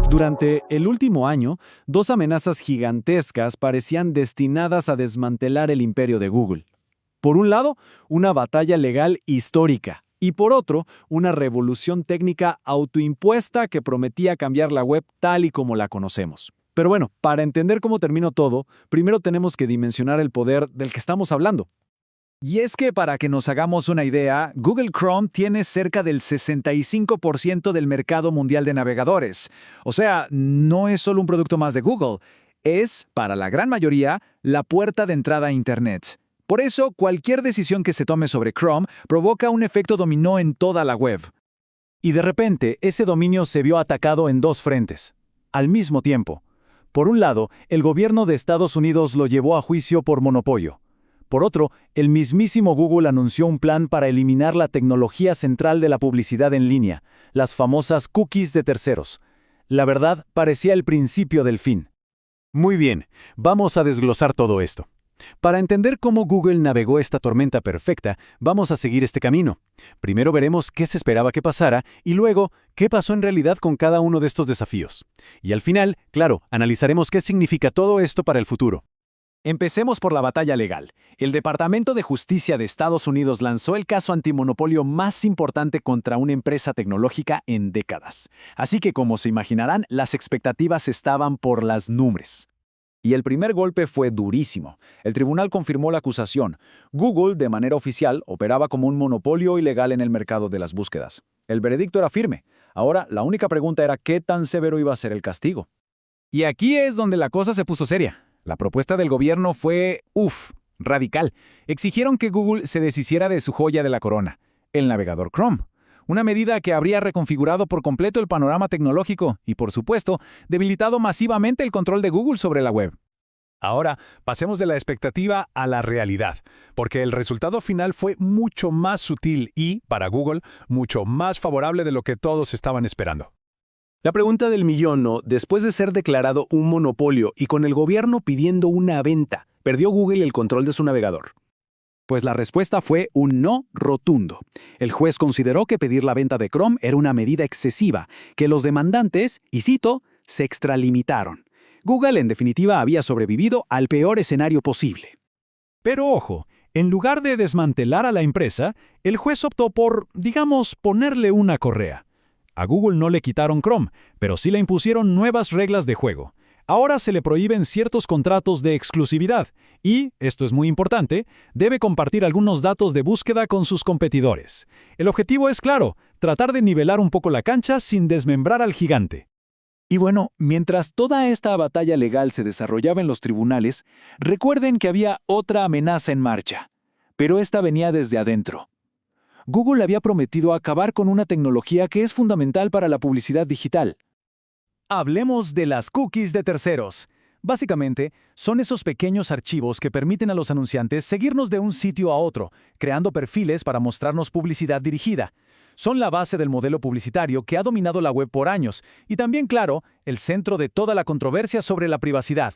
Durante el último año, dos amenazas gigantescas parecían destinadas a desmantelar el imperio de Google. Por un lado, una batalla legal histórica, y por otro, una revolución técnica autoimpuesta que prometía cambiar la web tal y como la conocemos. Pero bueno, para entender cómo terminó todo, primero tenemos que dimensionar el poder del que estamos hablando. Y es que para que nos hagamos una idea, Google Chrome tiene cerca del 65% del mercado mundial de navegadores. O sea, no es solo un producto más de Google, es, para la gran mayoría, la puerta de entrada a Internet. Por eso, cualquier decisión que se tome sobre Chrome provoca un efecto dominó en toda la web. Y de repente, ese dominio se vio atacado en dos frentes, al mismo tiempo. Por un lado, el gobierno de Estados Unidos lo llevó a juicio por monopolio. Por otro, el mismísimo Google anunció un plan para eliminar la tecnología central de la publicidad en línea, las famosas cookies de terceros. La verdad, parecía el principio del fin. Muy bien, vamos a desglosar todo esto. Para entender cómo Google navegó esta tormenta perfecta, vamos a seguir este camino. Primero veremos qué se esperaba que pasara y luego qué pasó en realidad con cada uno de estos desafíos. Y al final, claro, analizaremos qué significa todo esto para el futuro. Empecemos por la batalla legal. El Departamento de Justicia de Estados Unidos lanzó el caso antimonopolio más importante contra una empresa tecnológica en décadas. Así que, como se imaginarán, las expectativas estaban por las nubes. Y el primer golpe fue durísimo. El tribunal confirmó la acusación. Google, de manera oficial, operaba como un monopolio ilegal en el mercado de las búsquedas. El veredicto era firme. Ahora, la única pregunta era qué tan severo iba a ser el castigo. Y aquí es donde la cosa se puso seria. La propuesta del gobierno fue, radical. Exigieron que Google se deshiciera de su joya de la corona, el navegador Chrome. Una medida que habría reconfigurado por completo el panorama tecnológico y, por supuesto, debilitado masivamente el control de Google sobre la web. Ahora, pasemos de la expectativa a la realidad, porque el resultado final fue mucho más sutil y, para Google, mucho más favorable de lo que todos estaban esperando. La pregunta del millón, ¿no? Después de ser declarado un monopolio y con el gobierno pidiendo una venta, ¿perdió Google el control de su navegador? Pues la respuesta fue un no rotundo. El juez consideró que pedir la venta de Chrome era una medida excesiva, que los demandantes, y cito, se extralimitaron. Google, en definitiva, había sobrevivido al peor escenario posible. Pero ojo, en lugar de desmantelar a la empresa, el juez optó por, digamos, ponerle una correa. A Google no le quitaron Chrome, pero sí le impusieron nuevas reglas de juego. Ahora se le prohíben ciertos contratos de exclusividad y, esto es muy importante, debe compartir algunos datos de búsqueda con sus competidores. El objetivo es claro, tratar de nivelar un poco la cancha sin desmembrar al gigante. Y bueno, mientras toda esta batalla legal se desarrollaba en los tribunales, recuerden que había otra amenaza en marcha, pero esta venía desde adentro. Google había prometido acabar con una tecnología que es fundamental para la publicidad digital. Hablemos de las cookies de terceros. Básicamente, son esos pequeños archivos que permiten a los anunciantes seguirnos de un sitio a otro, creando perfiles para mostrarnos publicidad dirigida. Son la base del modelo publicitario que ha dominado la web por años y también, claro, el centro de toda la controversia sobre la privacidad.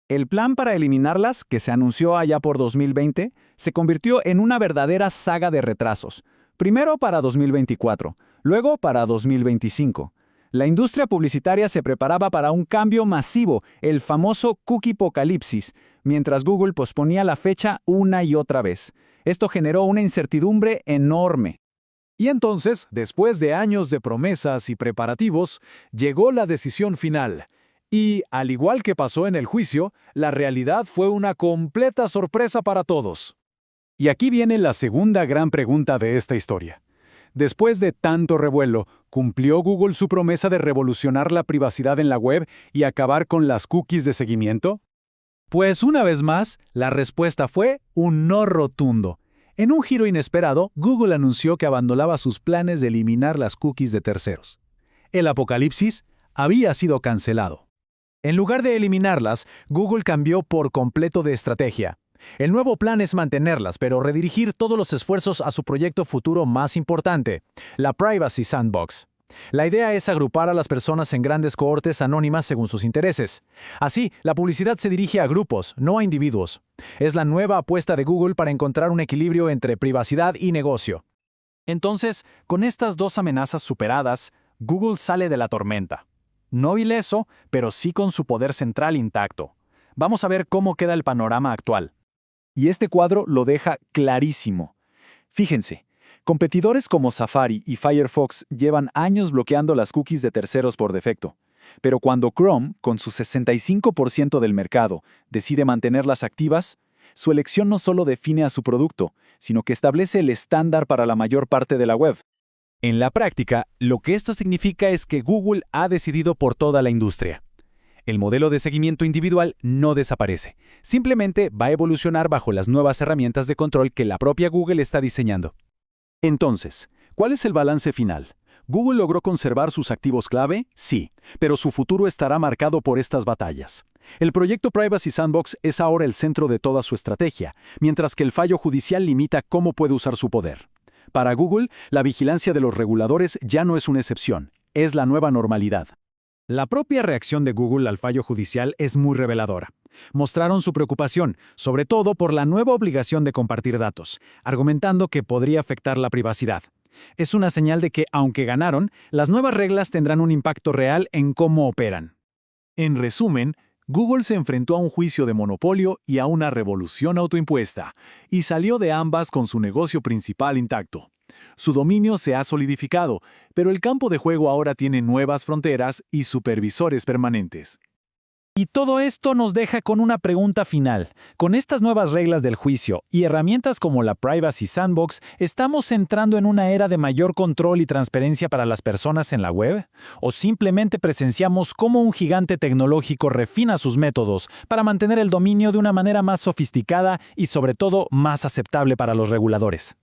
El plan para eliminarlas, que se anunció allá por 2020, se convirtió en una verdadera saga de retrasos. Primero para 2024, luego para 2025. La industria publicitaria se preparaba para un cambio masivo, el famoso cookie apocalipsis, mientras Google posponía la fecha una y otra vez. Esto generó una incertidumbre enorme. Y entonces, después de años de promesas y preparativos, llegó la decisión final. Y, al igual que pasó en el juicio, la realidad fue una completa sorpresa para todos. Y aquí viene la segunda gran pregunta de esta historia. Después de tanto revuelo, ¿cumplió Google su promesa de revolucionar la privacidad en la web y acabar con las cookies de seguimiento? Pues una vez más, la respuesta fue un no rotundo. En un giro inesperado, Google anunció que abandonaba sus planes de eliminar las cookies de terceros. El apocalipsis había sido cancelado. En lugar de eliminarlas, Google cambió por completo de estrategia. El nuevo plan es mantenerlas, pero redirigir todos los esfuerzos a su proyecto futuro más importante, la Privacy Sandbox. La idea es agrupar a las personas en grandes cohortes anónimas según sus intereses. Así, la publicidad se dirige a grupos, no a individuos. Es la nueva apuesta de Google para encontrar un equilibrio entre privacidad y negocio. Entonces, con estas dos amenazas superadas, Google sale de la tormenta. No ileso, pero sí con su poder central intacto. Vamos a ver cómo queda el panorama actual. Y este cuadro lo deja clarísimo. Fíjense, competidores como Safari y Firefox llevan años bloqueando las cookies de terceros por defecto. Pero cuando Chrome, con su 65% del mercado, decide mantenerlas activas, su elección no solo define a su producto, sino que establece el estándar para la mayor parte de la web. En la práctica, lo que esto significa es que Google ha decidido por toda la industria. El modelo de seguimiento individual no desaparece, simplemente va a evolucionar bajo las nuevas herramientas de control que la propia Google está diseñando. Entonces, ¿cuál es el balance final? ¿Google logró conservar sus activos clave? Sí, pero su futuro estará marcado por estas batallas. El proyecto Privacy Sandbox es ahora el centro de toda su estrategia, mientras que el fallo judicial limita cómo puede usar su poder. Para Google, la vigilancia de los reguladores ya no es una excepción, es la nueva normalidad. La propia reacción de Google al fallo judicial es muy reveladora. Mostraron su preocupación, sobre todo por la nueva obligación de compartir datos, argumentando que podría afectar la privacidad. Es una señal de que, aunque ganaron, las nuevas reglas tendrán un impacto real en cómo operan. En resumen, Google se enfrentó a un juicio de monopolio y a una revolución autoimpuesta, y salió de ambas con su negocio principal intacto. Su dominio se ha solidificado, pero el campo de juego ahora tiene nuevas fronteras y supervisores permanentes. Y todo esto nos deja con una pregunta final. Con estas nuevas reglas del juicio y herramientas como la Privacy Sandbox, ¿estamos entrando en una era de mayor control y transparencia para las personas en la web? ¿O simplemente presenciamos cómo un gigante tecnológico refina sus métodos para mantener el dominio de una manera más sofisticada y sobre todo más aceptable para los reguladores?